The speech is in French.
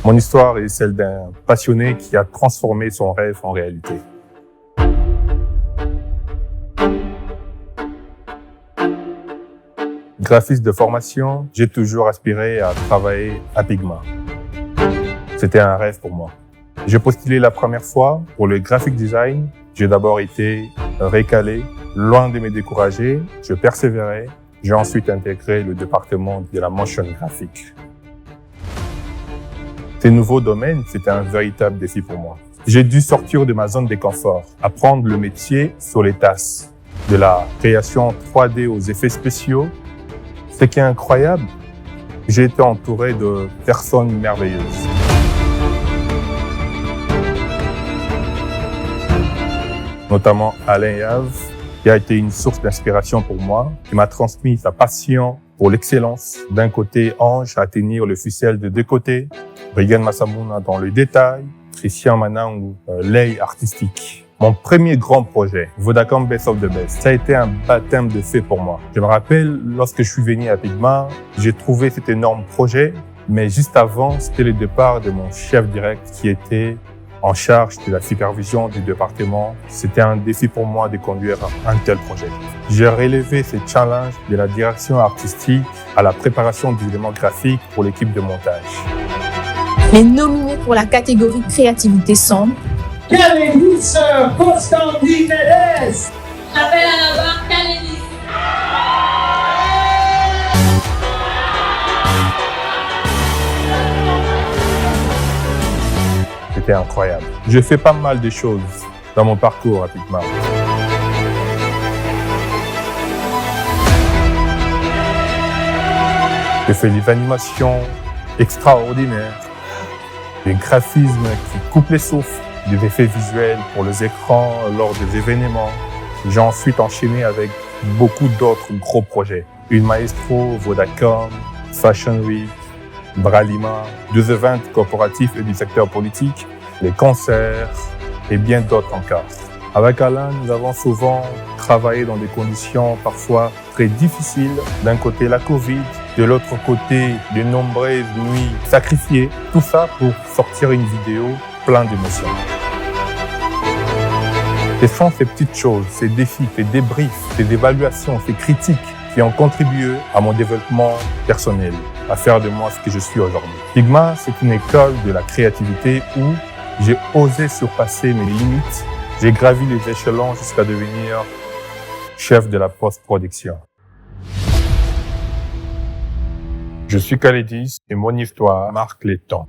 Mon histoire est celle d'un passionné qui a transformé son rêve en réalité. Graphiste de formation, j'ai toujours aspiré à travailler à Pigma. C'était un rêve pour moi. J'ai postulé la première fois pour le graphic design. J'ai d'abord été recalé. Loin de me décourager, je persévérais. J'ai ensuite intégré le département de la motion graphique. Ces nouveaux domaines, c'était un véritable défi pour moi. J'ai dû sortir de ma zone de confort, apprendre le métier sur les tasses, de la création 3D aux effets spéciaux. Ce qui est incroyable, j'ai été entouré de personnes merveilleuses. Notamment Alain Yave, qui a été une source d'inspiration pour moi, qui m'a transmis sa passion pour l'excellence. D'un côté, Ange à tenir le ficelle de deux côtés, Regan Massamouna dans le détail, Christian Manang, l'œil artistique. Mon premier grand projet, Vodacom Best of the Best, ça a été un baptême de feu pour moi. Je me rappelle, lorsque je suis venu à Pigma, j'ai trouvé cet énorme projet, mais juste avant, c'était le départ de mon chef direct qui était en charge de la supervision du département. C'était un défi pour moi de conduire un tel projet. J'ai relevé ce challenge de la direction artistique à la préparation des éléments graphiques pour l'équipe de montage. Les nominés pour la catégorie créativité sont Calélis Constantin Nedes. Appel à la barre Calélis. C'était incroyable. J'ai fait pas mal de choses dans mon parcours à Pigma. J'ai fait des animations extraordinaires, des graphismes qui coupent les souffles, des effets visuels pour les écrans lors des événements. J'ai ensuite enchaîné avec beaucoup d'autres gros projets. Une Maestro, Vodacom, Fashion Week, Bralima, deux événements corporatifs et du secteur politique, les concerts et bien d'autres encore. Avec Alain, nous avons souvent travaillé dans des conditions parfois très difficiles. D'un côté, la Covid, de l'autre côté, de nombreuses nuits sacrifiées. Tout ça pour sortir une vidéo pleine d'émotions. Ce sont ces petites choses, ces défis, ces débriefs, ces évaluations, ces critiques qui ont contribué à mon développement personnel, à faire de moi ce que je suis aujourd'hui. Pigma, c'est une école de la créativité où j'ai osé surpasser mes limites. J'ai gravi les échelons jusqu'à devenir chef de la post-production. Je suis Calédis et mon histoire marque les temps.